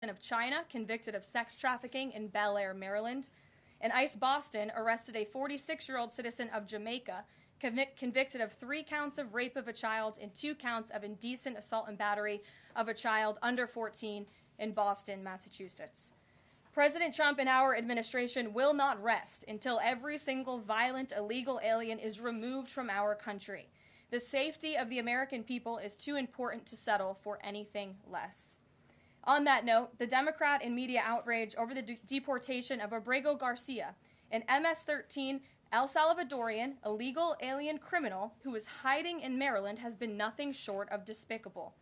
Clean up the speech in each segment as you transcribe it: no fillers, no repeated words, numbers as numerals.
of China convicted of sex trafficking in Bel Air, Maryland. And ICE Boston arrested a 46-year-old citizen of Jamaica convicted of 3 counts of rape of a child and 2 counts of indecent assault and battery of a child under 14 in Boston, Massachusetts. President Trump and our administration will not rest until every single violent illegal alien is removed from our country. The safety of the American people is too important to settle for anything less. On that note, the Democrat and media outrage over the deportation of Abrego Garcia, an MS-13 El Salvadorian illegal alien criminal who is hiding in Maryland, has been nothing short of despicable.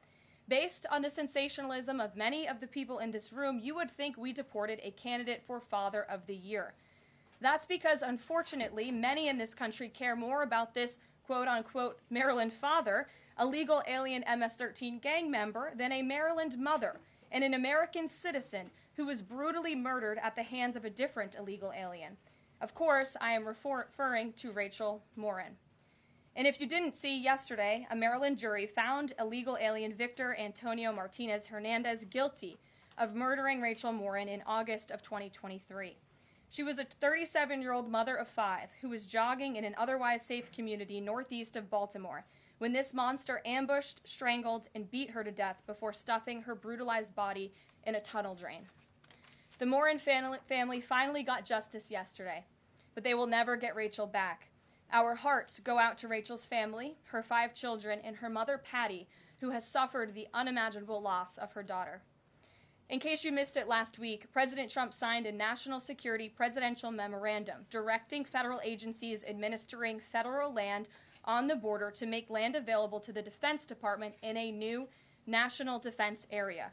Based on the sensationalism of many of the people in this room, you would think we deported a candidate for Father of the Year. That's because, unfortunately, many in this country care more about this quote-unquote Maryland father, a legal alien MS-13 gang member, than a Maryland mother and an American citizen who was brutally murdered at the hands of a different illegal alien. Of course, I am referring to Rachel Morin. And if you didn't see yesterday, a Maryland jury found illegal alien Victor Antonio Martinez Hernandez guilty of murdering Rachel Morin in August of 2023. She was a 37-year-old mother of 5 who was jogging in an otherwise safe community northeast of Baltimore when this monster ambushed, strangled, and beat her to death before stuffing her brutalized body in a tunnel drain. The Morin family finally got justice yesterday, but they will never get Rachel back. Our hearts go out to Rachel's family, her 5 children, and her mother, Patty, who has suffered the unimaginable loss of her daughter. In case you missed it last week, President Trump signed a national security presidential memorandum directing federal agencies administering federal land on the border to make land available to the Defense Department in a new national defense area.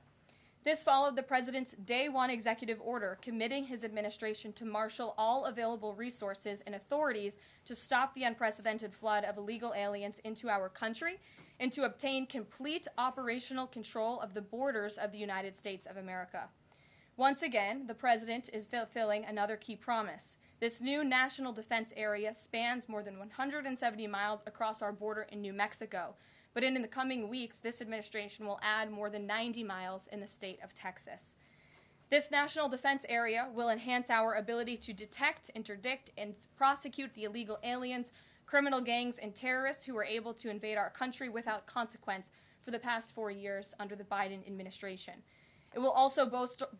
This followed the president's Day 1 executive order committing his administration to marshal all available resources and authorities to stop the unprecedented flood of illegal aliens into our country and to obtain complete operational control of the borders of the United States of America. Once again, the president is fulfilling another key promise. This new national defense area spans more than 170 miles across our border in New Mexico. But in the coming weeks, this administration will add more than 90 miles in the state of Texas. This national defense area will enhance our ability to detect, interdict, and prosecute the illegal aliens, criminal gangs, and terrorists who were able to invade our country without consequence for the past 4 years under the Biden administration. It will also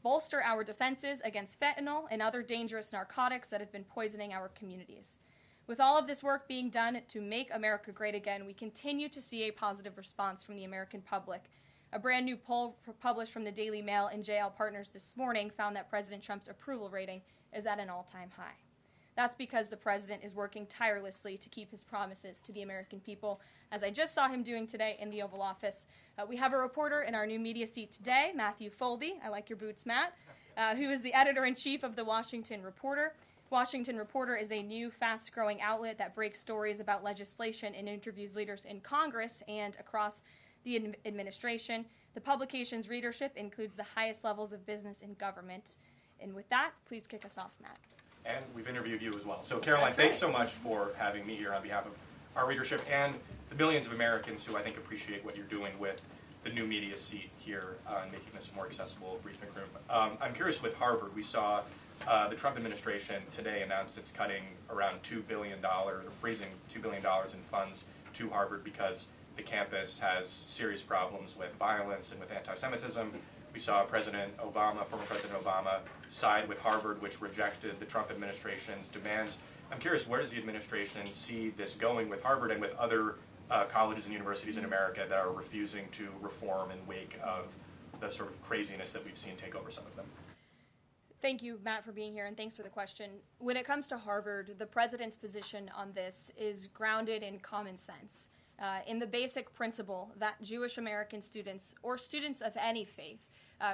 bolster our defenses against fentanyl and other dangerous narcotics that have been poisoning our communities. With all of this work being done to make America great again, we continue to see a positive response from the American public. A brand new poll published from the Daily Mail and JL Partners this morning found that President Trump's approval rating is at an all-time high. That's because the president is working tirelessly to keep his promises to the American people, as I just saw him doing today in the Oval Office. We have a reporter in our new media seat today, Matthew Foldy. I like your boots, Matt, who is the editor-in-chief of the Washington Reporter. Washington Reporter is a new, fast-growing outlet that breaks stories about legislation and interviews leaders in Congress and across the administration. The publication's readership includes the highest levels of business and government. And with that, please kick us off, Matt. And we've interviewed you as well. So, Karoline, thanks so much for having me here on behalf of our readership and the millions of Americans who I think appreciate what you're doing with the new media seat here and making this a more accessible briefing room. I'm curious with Harvard. We saw the Trump administration today announced it's cutting around $2 billion, or freezing $2 billion in funds to Harvard because the campus has serious problems with violence and with anti-Semitism. We saw President Obama, former President Obama, side with Harvard, which rejected the Trump administration's demands. I'm curious, where does the administration see this going with Harvard and with other colleges and universities in America that are refusing to reform in wake of the sort of craziness that we've seen take over some of them? Thank you, Matt, for being here, and thanks for the question. When it comes to Harvard, the president's position on this is grounded in common sense, in the basic principle that Jewish American students, or students of any faith,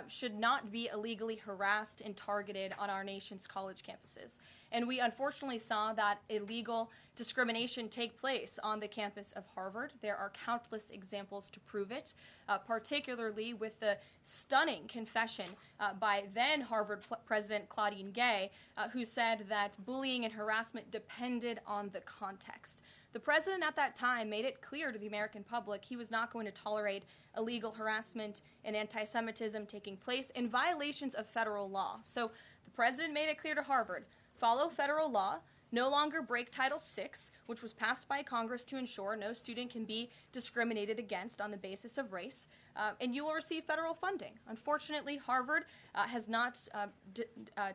should not be illegally harassed and targeted on our nation's college campuses. And we unfortunately saw that illegal discrimination take place on the campus of Harvard. There are countless examples to prove it, particularly with the stunning confession by then Harvard President Claudine Gay, who said that bullying and harassment depended on the context. The president at that time made it clear to the American public he was not going to tolerate illegal harassment and anti-Semitism taking place in violations of federal law. So the president made it clear to Harvard, follow federal law, no longer break Title VI, which was passed by Congress to ensure no student can be discriminated against on the basis of race, and you will receive federal funding. Unfortunately, Harvard has not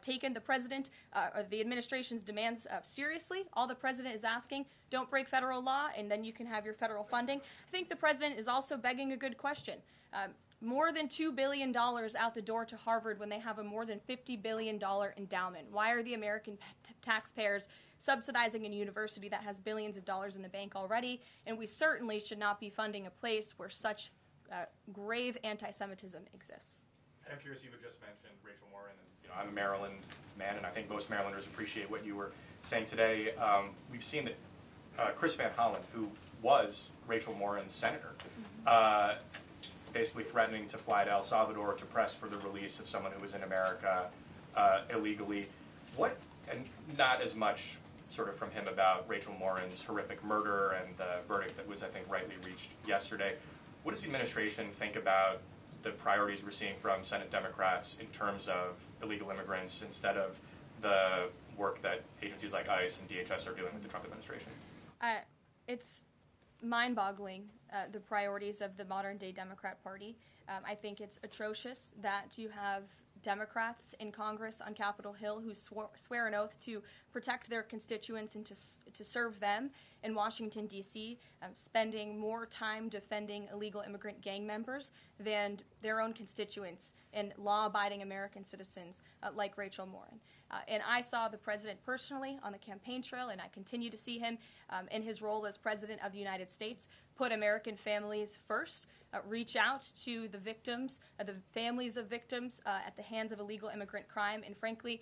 taken the president or the administration's demands seriously. All the president is asking, don't break federal law, and then you can have your federal funding. I think the president is also begging a good question. More than $2 billion out the door to Harvard when they have a more than $50 billion endowment. Why are the American taxpayers subsidizing a university that has billions of dollars in the bank already? And we certainly should not be funding a place where such grave anti-Semitism exists. And I'm curious, you had just mentioned Rachel Morin, and I'm a Maryland man, and I think most Marylanders appreciate what you were saying today. We've seen that Chris Van Hollen, who was Rachel Morin's senator, basically threatening to fly to El Salvador to press for the release of someone who was in America illegally. And not as much sort of from him about Rachel Morin's horrific murder and the verdict that was, I think, rightly reached yesterday. What does the administration think about the priorities we're seeing from Senate Democrats in terms of illegal immigrants instead of the work that agencies like ICE and DHS are doing with the Trump administration? It's mind-boggling, the priorities of the modern-day Democrat Party. I think it's atrocious that you have Democrats in Congress on Capitol Hill who swear an oath to protect their constituents and to serve them in Washington, D.C., spending more time defending illegal immigrant gang members than their own constituents and law-abiding American citizens like Rachel Morin. And I saw the president personally on the campaign trail, and I continue to see him in his role as president of the United States, put American families first, reach out to the victims, the families of victims at the hands of illegal immigrant crime, and frankly,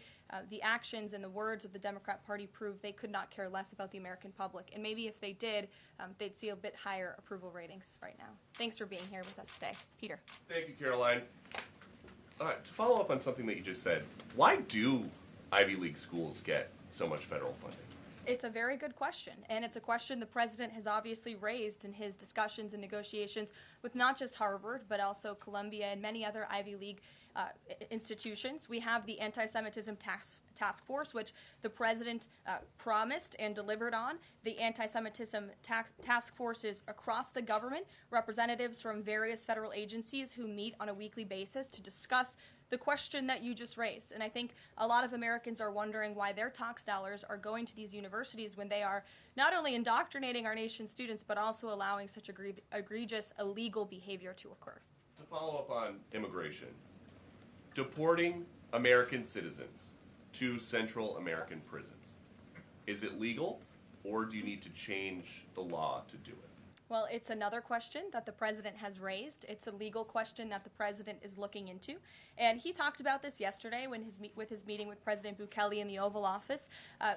the actions and the words of the Democrat Party prove they could not care less about the American public. And maybe if they did, they'd see a bit higher approval ratings right now. Thanks for being here with us today. Peter. Thank you, Karoline. To follow up on something that you just said, why do Ivy League schools get so much federal funding? It's a very good question, and it's a question the president has obviously raised in his discussions and negotiations with not just Harvard, but also Columbia and many other Ivy League institutions. We have the Anti-Semitism Task Force, which the president promised and delivered on. The Anti-Semitism Task Forces across the government, representatives from various federal agencies who meet on a weekly basis to discuss the question that you just raised. And I think a lot of Americans are wondering why their tax dollars are going to these universities when they are not only indoctrinating our nation's students, but also allowing such egregious illegal behavior to occur. To follow up on immigration, deporting American citizens to Central American prisons, is it legal, or do you need to change the law to do it? Well, it's another question that the president has raised. It's a legal question that the president is looking into. And he talked about this yesterday with his meeting with President Bukele in the Oval Office.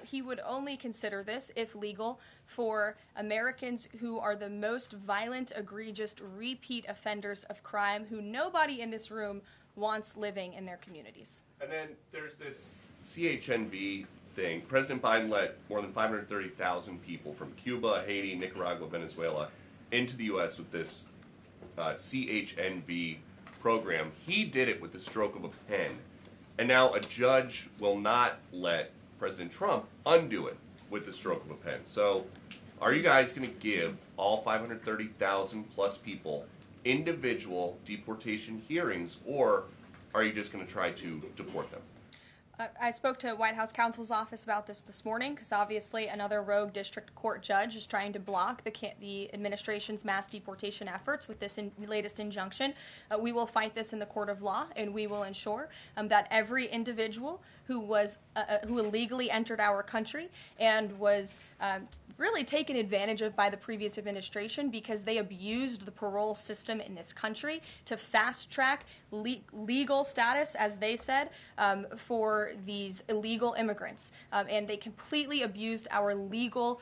He would only consider this, if legal, for Americans who are the most violent, egregious, repeat offenders of crime who nobody in this room wants living in their communities. And then there's this CHNV thing. President Biden let more than 530,000 people from Cuba, Haiti, Nicaragua, Venezuela into the U.S. with this CHNV program. He did it with the stroke of a pen. And now a judge will not let President Trump undo it with the stroke of a pen. So are you guys going to give all 530,000 plus people individual deportation hearings, or are you just going to try to deport them? I spoke to White House counsel's office about this morning because obviously another rogue district court judge is trying to block the administration's mass deportation efforts with this latest injunction. We will fight this in the court of law, and we will ensure that every individual who illegally entered our country and was really taken advantage of by the previous administration because they abused the parole system in this country to fast-track legal status, as they said, for these illegal immigrants. And they completely abused our legal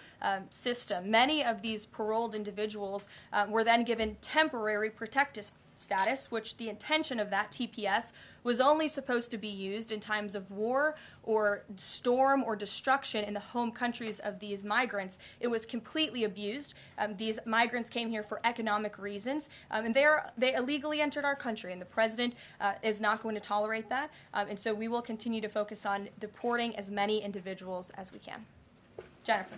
system. Many of these paroled individuals were then given temporary protective status, which the intention of that, TPS, was only supposed to be used in times of war or storm or destruction in the home countries of these migrants. It was completely abused. These migrants came here for economic reasons, and they illegally entered our country, and the president is not going to tolerate that. And so we will continue to focus on deporting as many individuals as we can. Jennifer.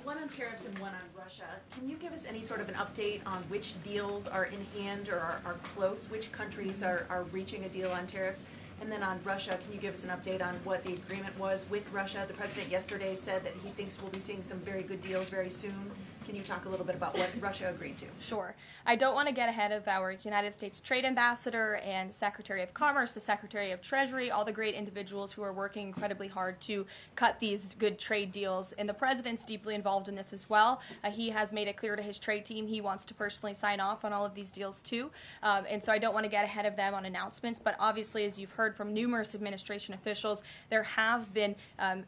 One on tariffs and one on Russia. Can you give us any sort of an update on which deals are in hand or are close? Which countries are reaching a deal on tariffs? And then on Russia, can you give us an update on what the agreement was with Russia? The president yesterday said that he thinks we'll be seeing some very good deals very soon. Can you talk a little bit about what Russia agreed to? Sure. I don't want to get ahead of our United States Trade Ambassador and Secretary of Commerce, the Secretary of Treasury, all the great individuals who are working incredibly hard to cut these good trade deals. And the president's deeply involved in this as well. He has made it clear to his trade team he wants to personally sign off on all of these deals too. And so I don't want to get ahead of them on announcements. But obviously, as you've heard from numerous administration officials, there have been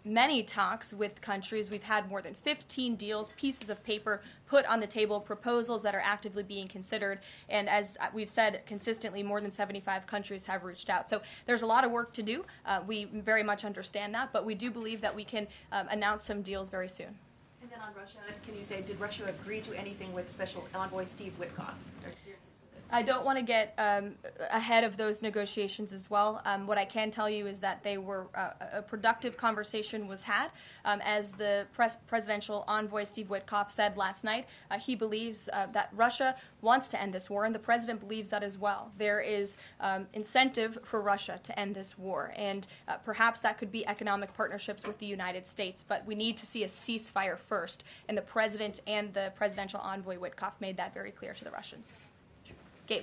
many talks with countries. We've had more than 15 deals, pieces of paper put on the table, proposals that are actively being considered, and as we've said consistently, more than 75 countries have reached out. So there's a lot of work to do. We very much understand that, but we do believe that we can announce some deals very soon. And then on Russia, can you say, did Russia agree to anything with Special Envoy Steve Witkoff? I don't want to get ahead of those negotiations as well. What I can tell you is that they were a productive conversation was had. As the presidential envoy Steve Witkoff said last night, he believes that Russia wants to end this war, and the president believes that as well. There is incentive for Russia to end this war, and perhaps that could be economic partnerships with the United States, but we need to see a ceasefire first, and the president and the presidential envoy Witkoff made that very clear to the Russians. Gabe.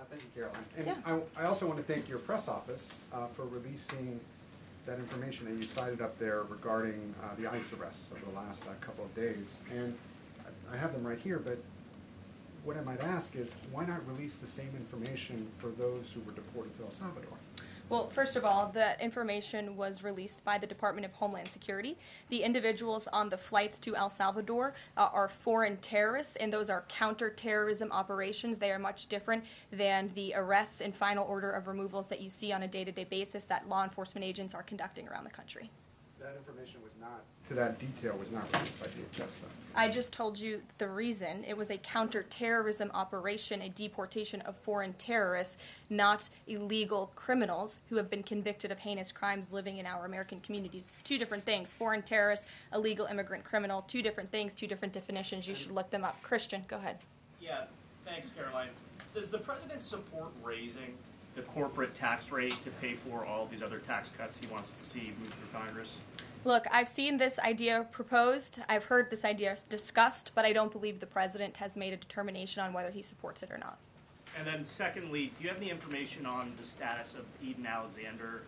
Thank you, Caroline. And Yeah. I also want to thank your press office for releasing that information that you cited up there regarding the ICE arrests over the last couple of days. And I have them right here, but what I might ask is, why not release the same information for those who were deported to El Salvador? Well, first of all, that information was released by the Department of Homeland Security. The individuals on the flights to El Salvador are foreign terrorists, and those are counterterrorism operations. They are much different than the arrests and final order of removals that you see on a day-to-day basis that law enforcement agents are conducting around the country. That information was not, to that detail, was not released by DHS, though. I just told you the reason. It was a counterterrorism operation, a deportation of foreign terrorists, not illegal criminals who have been convicted of heinous crimes living in our American communities. It's two different things. Foreign terrorist, illegal immigrant criminal, two different things, two different definitions. You should look them up. Christian, go ahead. Yeah, thanks, Caroline. Does the president support raising the corporate tax rate to pay for all these other tax cuts he wants to see move through Congress? Look, I've seen this idea proposed. I've heard this idea discussed, but I don't believe the president has made a determination on whether he supports it or not. And then secondly, do you have any information on the status of Eden Alexander?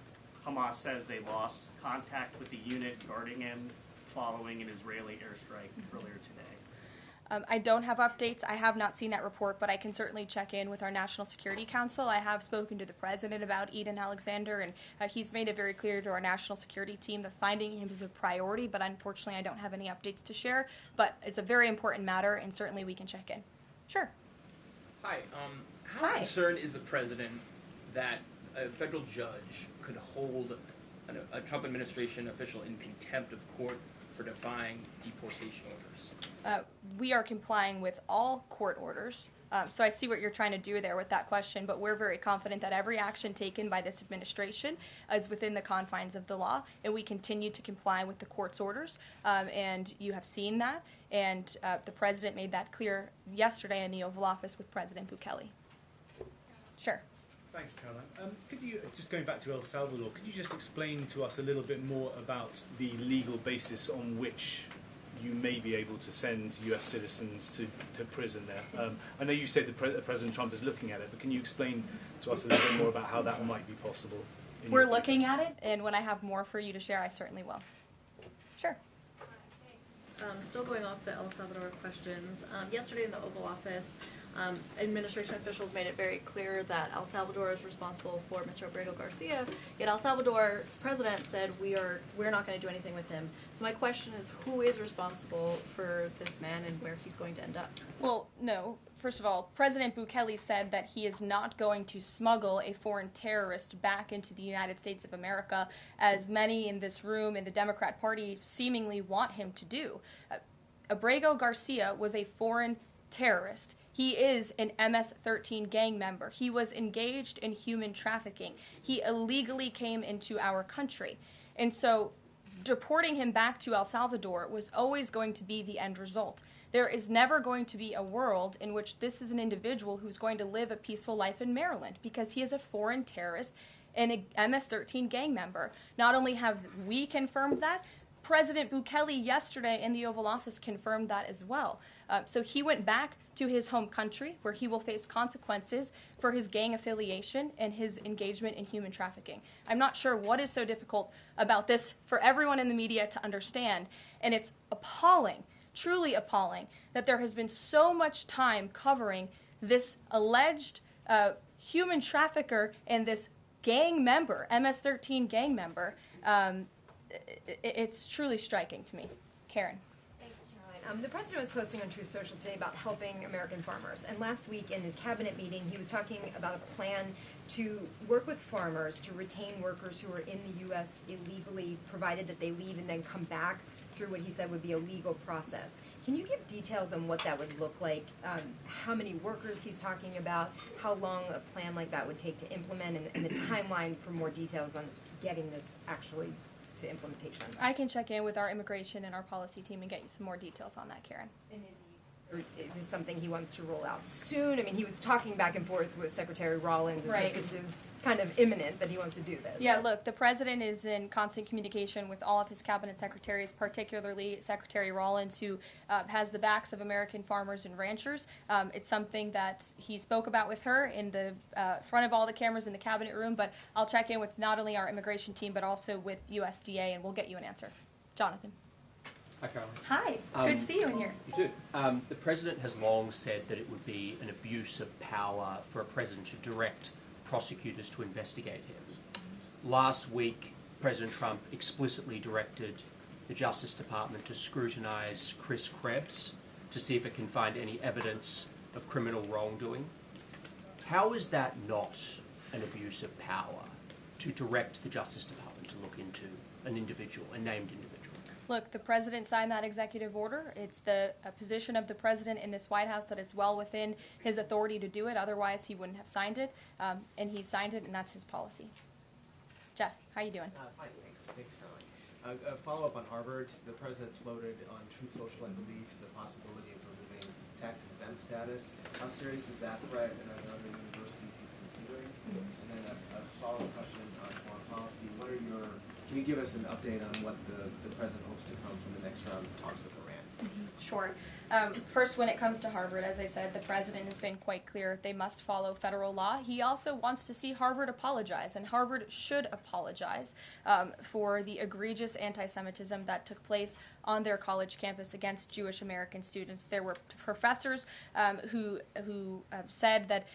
Hamas says they lost contact with the unit guarding him following an Israeli airstrike earlier today. I don't have updates. I have not seen that report, but I can certainly check in with our National Security Council. I have spoken to the president about Eden Alexander, and he's made it very clear to our national security team that finding him is a priority, but unfortunately I don't have any updates to share. But it's a very important matter, and certainly we can check in. Sure. Hi. How Hi. concerned is the president that a federal judge could hold a Trump administration official in contempt of court for defying deportation orders? We are complying with all court orders. So I see what you're trying to do there with that question, but we're very confident that every action taken by this administration is within the confines of the law, and we continue to comply with the court's orders. And you have seen that, and the president made that clear yesterday in the Oval Office with President Bukele. Sure. Thanks, Caroline. Could you, just going back to El Salvador, could you just explain to us a little bit more about the legal basis on which you may be able to send U.S. citizens to prison there? I know you said that President Trump is looking at it, but can you explain to us a little bit more about how that might be possible? We're looking at it, and when I have more for you to share, I certainly will. Sure. Still going off the El Salvador questions, yesterday in the Oval Office, administration officials made it very clear that El Salvador is responsible for Mr. Obrego Garcia, yet El Salvador's president said we're not going to do anything with him. So my question is, who is responsible for this man and where he's going to end up? Well, no. First of all, President Bukele said that he is not going to smuggle a foreign terrorist back into the United States of America, as many in this room in the Democrat Party seemingly want him to do. Abrego Garcia was a foreign terrorist. He is an MS-13 gang member. He was engaged in human trafficking. He illegally came into our country. And so deporting him back to El Salvador was always going to be the end result. There is never going to be a world in which this is an individual who's going to live a peaceful life in Maryland, because he is a foreign terrorist and a MS-13 gang member. Not only have we confirmed that, President Bukele yesterday in the Oval Office confirmed that as well. So he went back to his home country, where he will face consequences for his gang affiliation and his engagement in human trafficking. I'm not sure what is so difficult about this for everyone in the media to understand, and it's appalling, truly appalling, that there has been so much time covering this alleged human trafficker and this gang member, MS-13 gang member. It's truly striking to me. Karen. Thanks, Caroline. The president was posting on Truth Social today about helping American farmers. And last week in his cabinet meeting, he was talking about a plan to work with farmers to retain workers who are in the U.S. illegally, provided that they leave and then come back through what he said would be a legal process. Can you give details on what that would look like, how many workers he's talking about, how long a plan like that would take to implement, and the timeline for more details on getting this actually to implementation? I can check in with our immigration and our policy team and get you some more details on that, Karen. And is this something he wants to roll out soon? I mean, he was talking back and forth with Secretary Rollins. Right. This is kind of imminent that he wants to do this. Yeah, look, the president is in constant communication with all of his cabinet secretaries, particularly Secretary Rollins, who has the backs of American farmers and ranchers. It's something that he spoke about with her in the front of all the cameras in the cabinet room, but I'll check in with not only our immigration team, but also with USDA, and we'll get you an answer. Jonathan. Hi, Caroline. Hi, it's good to see you in here. You too. The President has long said that it would be an abuse of power for a President to direct prosecutors to investigate him. Last week, President Trump explicitly directed the Justice Department to scrutinize Chris Krebs to see if it can find any evidence of criminal wrongdoing. How is that not an abuse of power to direct the Justice Department to look into an individual, a named individual? Look, the president signed that executive order. It's the position of the president in this White House that it's well within his authority to do it. Otherwise, he wouldn't have signed it. And he signed it, and that's his policy. Jeff, how you doing? Fine, thanks, Caroline. A follow-up on Harvard. The president floated on Truth Social, I believe, the possibility of removing tax-exempt status. How serious is that threat, and are there other universities he's considering? And then a follow-up question on foreign policy. Can you give us an update on what the president hopes to come from the next round of talks with Iran? Sure. First, when it comes to Harvard, as I said, the president has been quite clear they must follow federal law. He also wants to see Harvard apologize, and Harvard should apologize for the egregious anti-Semitism that took place on their college campus against Jewish American students. There were professors who said that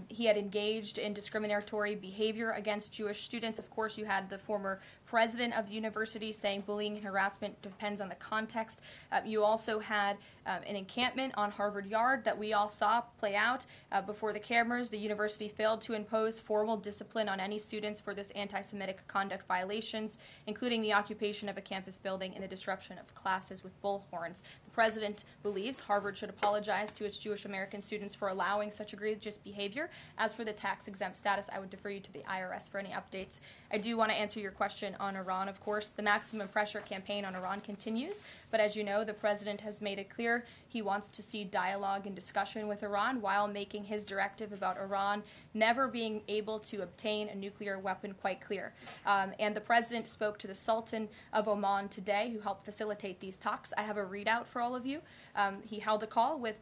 he had engaged in discriminatory behavior against Jewish students. Of course, you had the former president of the university saying bullying and harassment depends on the context. You also had an encampment on Harvard Yard that we all saw play out before the cameras. The university failed to impose formal discipline on any students for this anti-Semitic conduct violations, including the occupation of a campus building and the disruption of classes with bullhorns. The president believes Harvard should apologize to its Jewish American students for allowing such egregious behavior. As for the tax-exempt status, I would defer you to the IRS for any updates. I do want to answer your question on Iran, of course. The maximum pressure campaign on Iran continues, but as you know, the president has made it clear he wants to see dialogue and discussion with Iran while making his directive about Iran never being able to obtain a nuclear weapon quite clear. And the president spoke to the Sultan of Oman today, who helped facilitate these talks. I have a readout for all of you. He held a call with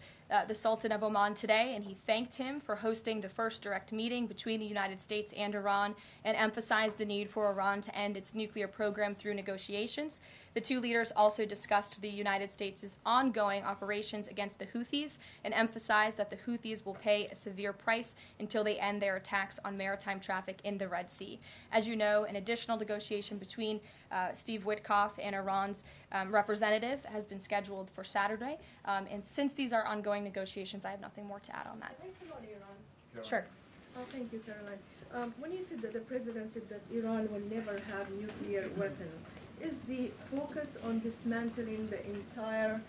the Sultan of Oman today, and he thanked him for hosting the first direct meeting between the United States and Iran and emphasized the need for Iran to end its nuclear program through negotiations. The two leaders also discussed the United States' ongoing operations against the Houthis and emphasized that the Houthis will pay a severe price until they end their attacks on maritime traffic in the Red Sea. As you know, an additional negotiation between Steve Witkoff and Iran's representative has been scheduled for Saturday. And since these are ongoing negotiations, I have nothing more to add on that. Thanks about Iran. Sure. Oh, thank you, Caroline. When you said that the president said that Iran will never have nuclear weapon, is the focus on dismantling the entire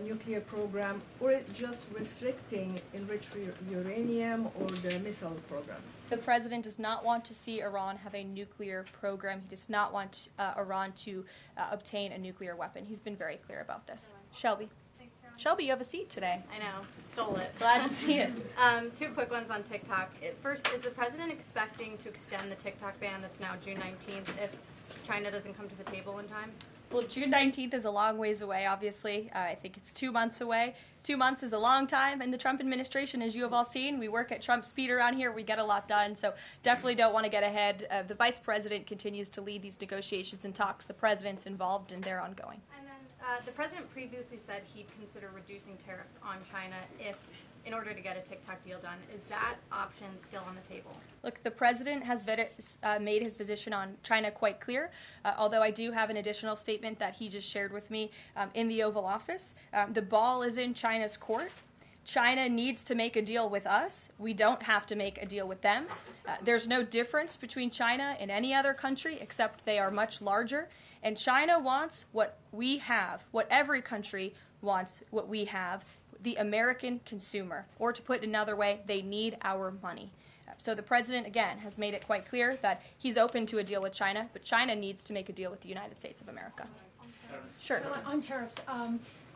nuclear program, or it just restricting enriched uranium or the missile program? The president does not want to see Iran have a nuclear program. He does not want Iran to obtain a nuclear weapon. He's been very clear about this. Shelby. Shelby, you have a seat today. I know. Stole it. Glad to see it. Two quick ones on TikTok. First, is the president expecting to extend the TikTok ban that's now June 19th if China doesn't come to the table in time? Well, June 19th is a long ways away, obviously. I think it's 2 months away. 2 months is a long time in the Trump administration, as you have all seen. We work at Trump speed around here. We get a lot done, so definitely don't want to get ahead. The vice president continues to lead these negotiations and talks. The president's involved, and they're ongoing. And then the president previously said he'd consider reducing tariffs on China in order to get a TikTok deal done. Is that option still on the table? Look, the president has made his position on China quite clear, although I do have an additional statement that he just shared with me in the Oval Office. The ball is in China's court. China needs to make a deal with us. We don't have to make a deal with them. There's no difference between China and any other country except they are much larger. And China wants what we have, what every country wants, what we have, the American consumer. Or to put it another way, they need our money. So the president, again, has made it quite clear that he's open to a deal with China, but China needs to make a deal with the United States of America. Sure. On tariffs,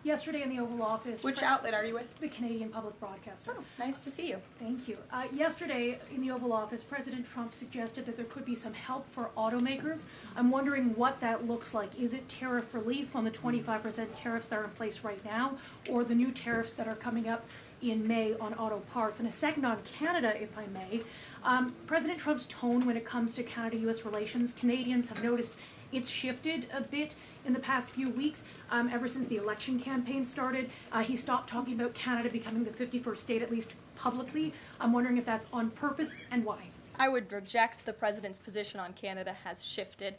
yesterday in the Oval Office... Which outlet are you with? The Canadian Public Broadcaster. Oh, nice to see you. Thank you. Yesterday in the Oval Office, President Trump suggested that there could be some help for automakers. I'm wondering what that looks like. Is it tariff relief on the 25% tariffs that are in place right now, or the new tariffs that are coming up in May on auto parts? And a second on Canada, if I may. President Trump's tone when it comes to Canada-U.S. relations, Canadians have noticed it's shifted a bit in the past few weeks. Ever since the election campaign started, he stopped talking about Canada becoming the 51st state, at least publicly. I'm wondering if that's on purpose and why. I would reject the president's position on Canada has shifted.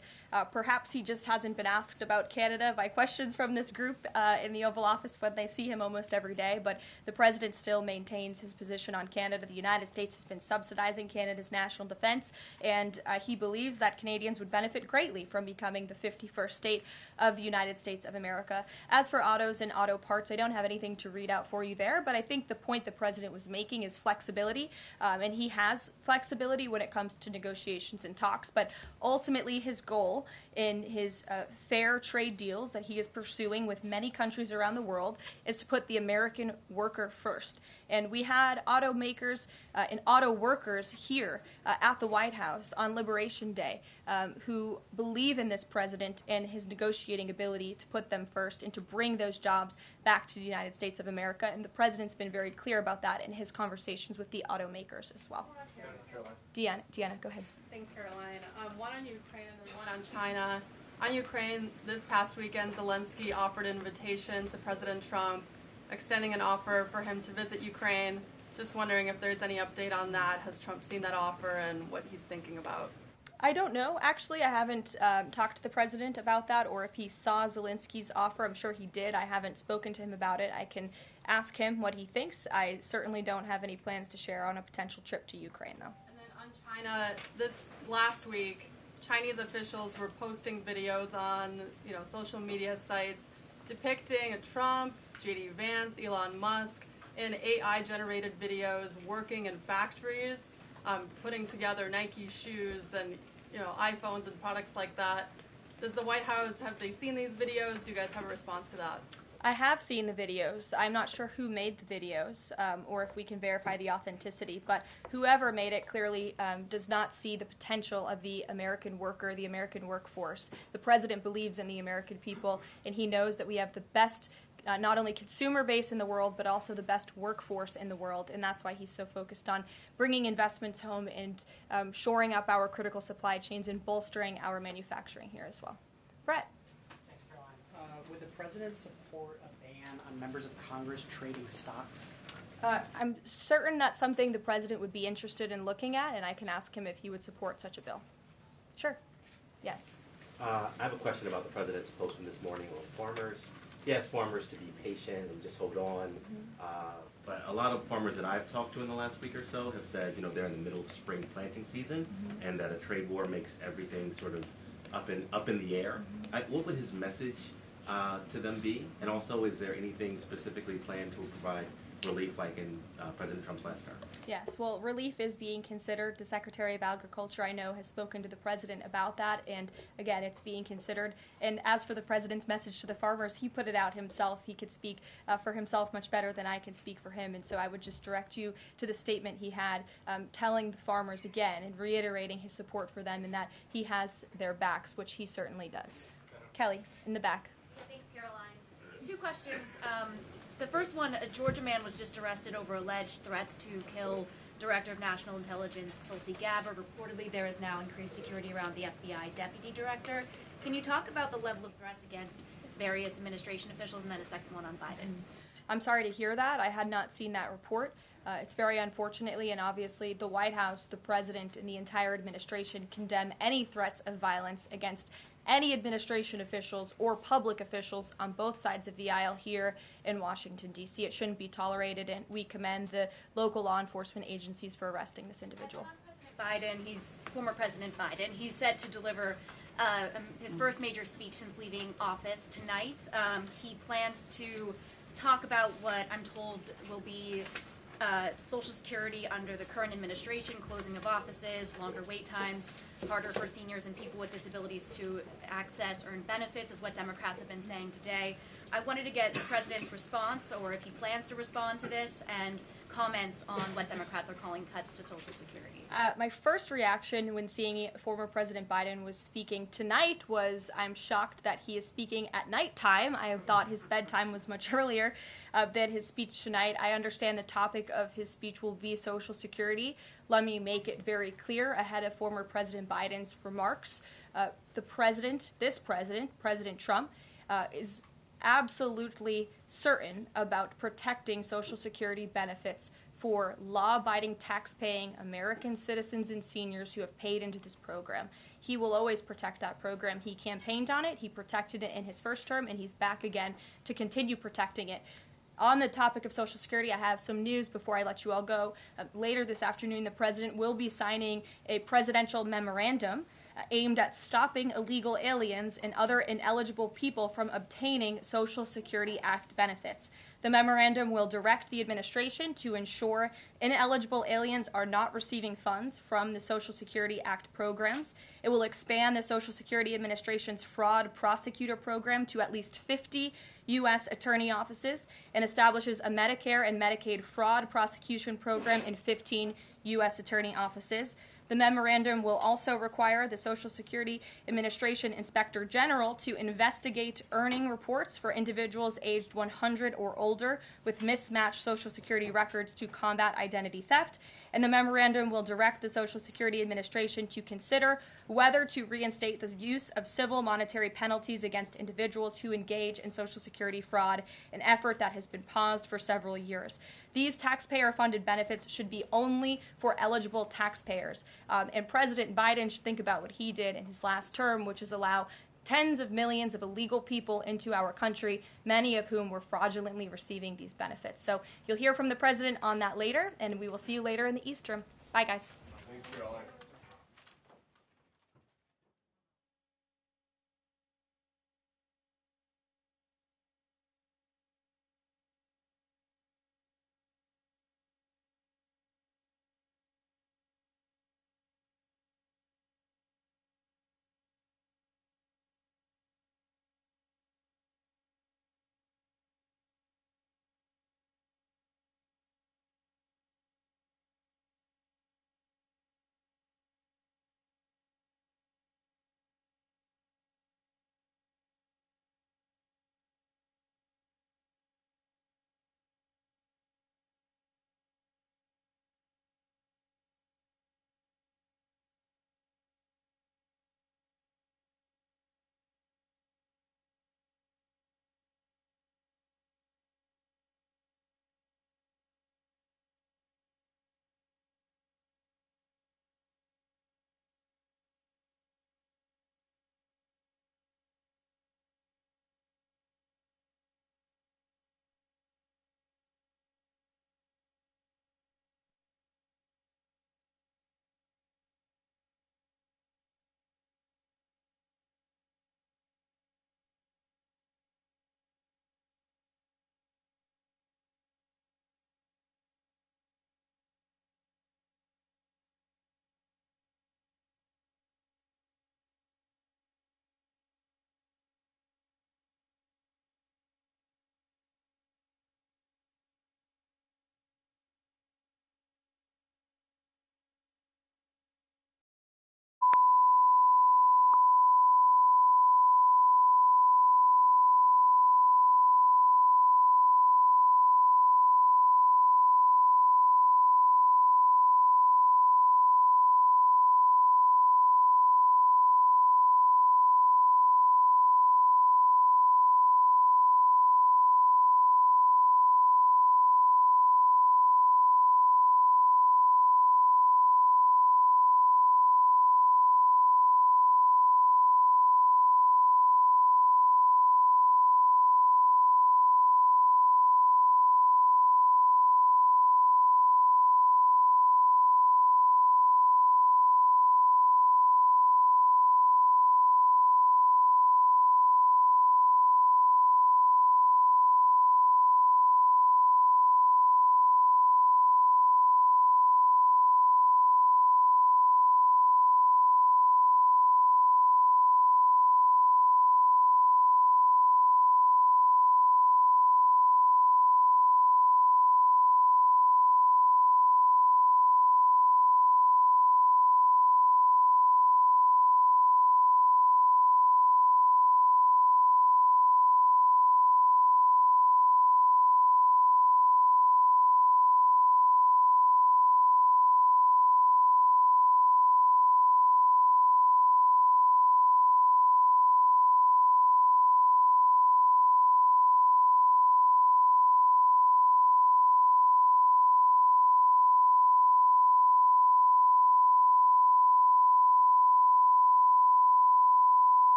Perhaps he just hasn't been asked about Canada by questions from this group in the Oval Office when they see him almost every day, but the president still maintains his position on Canada. The United States has been subsidizing Canada's national defense, and he believes that Canadians would benefit greatly from becoming the 51st state of the United States of America. As for autos and auto parts, I don't have anything to read out for you there, but I think the point the president was making is flexibility, and he has flexibility when it comes to negotiations and talks, but ultimately his goal in his fair trade deals that he is pursuing with many countries around the world is to put the American worker first. And we had automakers and auto workers here at the White House on Liberation Day who believe in this president and his negotiating ability to put them first and to bring those jobs back to the United States of America. And the president's been very clear about that in his conversations with the automakers as well. Deanna, go ahead. Thanks, Caroline. One on Ukraine and one on China. On Ukraine, this past weekend, Zelensky offered an invitation to President Trump, extending an offer for him to visit Ukraine. Just wondering if there's any update on that. Has Trump seen that offer and what he's thinking about? I don't know. Actually, I haven't talked to the president about that or if he saw Zelensky's offer. I'm sure he did. I haven't spoken to him about it. I can ask him what he thinks. I certainly don't have any plans to share on a potential trip to Ukraine, though. And then on China, this last week, Chinese officials were posting videos on social media sites depicting Trump, J.D. Vance, Elon Musk in AI-generated videos working in factories, putting together Nike shoes and iPhones and products like that. Does the White House, have they seen these videos? Do you guys have a response to that? I have seen the videos. I'm not sure who made the videos or if we can verify the authenticity, but whoever made it clearly does not see the potential of the American worker, the American workforce. The president believes in the American people, and he knows that we have the best not only consumer base in the world, but also the best workforce in the world, and that's why he's so focused on bringing investments home and shoring up our critical supply chains and bolstering our manufacturing here as well. Brett. Thanks, Caroline. Would the president support a ban on members of Congress trading stocks? I'm certain that's something the president would be interested in looking at, and I can ask him if he would support such a bill. Sure. Yes. I have a question about the president's posting this morning on farmers. He asked farmers to be patient and just hold on. But a lot of farmers that I've talked to in the last week or so have said, they're in the middle of spring planting season, and that a trade war makes everything sort of up in the air. What would his message to them be? And also, is there anything specifically planned to provide relief like in President Trump's last term? Yes, well, relief is being considered. The Secretary of Agriculture, I know, has spoken to the president about that, and again, it's being considered. And as for the president's message to the farmers, he put it out himself. He could speak for himself much better than I can speak for him, and so I would just direct you to the statement he had telling the farmers again and reiterating his support for them and that he has their backs, which he certainly does. Kelly, in the back. Thanks, Caroline. Two questions. The first one, a Georgia man was just arrested over alleged threats to kill Director of National Intelligence Tulsi Gabbard. Reportedly, there is now increased security around the FBI Deputy Director. Can you talk about the level of threats against various administration officials? And then a second one on Biden. I'm sorry to hear that. I had not seen that report. It's very unfortunately, and obviously the White House, the president, and the entire administration condemn any threats of violence against any administration officials or public officials on both sides of the aisle here in Washington, D.C. It shouldn't be tolerated, and we commend the local law enforcement agencies for arresting this individual. Former President Biden, he's set to deliver his first major speech since leaving office tonight. He plans to talk about what I'm told will be Social Security under the current administration, closing of offices, longer wait times, harder for seniors and people with disabilities to access earned benefits, is what Democrats have been saying today. I wanted to get the president's response, or if he plans to respond to this, and comments on what Democrats are calling cuts to Social Security. My first reaction when seeing former President Biden was speaking tonight was I'm shocked that he is speaking at nighttime. I thought his bedtime was much earlier than his speech tonight. I understand the topic of his speech will be Social Security. Let me make it very clear ahead of former President Biden's remarks. President Trump, is absolutely certain about protecting Social Security benefits for law-abiding, tax-paying American citizens and seniors who have paid into this program. He will always protect that program. He campaigned on it, he protected it in his first term, and he's back again to continue protecting it. On the topic of Social Security, I have some news before I let you all go. Later this afternoon, the president will be signing a presidential memorandum aimed at stopping illegal aliens and other ineligible people from obtaining Social Security Act benefits. The memorandum will direct the administration to ensure ineligible aliens are not receiving funds from the Social Security Act programs. It will expand the Social Security Administration's fraud prosecutor program to at least 50 U.S. attorney offices and establishes a Medicare and Medicaid fraud prosecution program in 15 U.S. attorney offices. The memorandum will also require the Social Security Administration Inspector General to investigate earning reports for individuals aged 100 or older with mismatched Social Security records to combat identity theft. And the memorandum will direct the Social Security Administration to consider whether to reinstate the use of civil monetary penalties against individuals who engage in Social Security fraud, an effort that has been paused for several years. These taxpayer-funded benefits should be only for eligible taxpayers. And President Biden should think about what he did in his last term, which is allow tens of millions of illegal people into our country, many of whom were fraudulently receiving these benefits. So you'll hear from the president on that later, and we will see you later in the East Room. Bye, guys. Thanks, Caroline.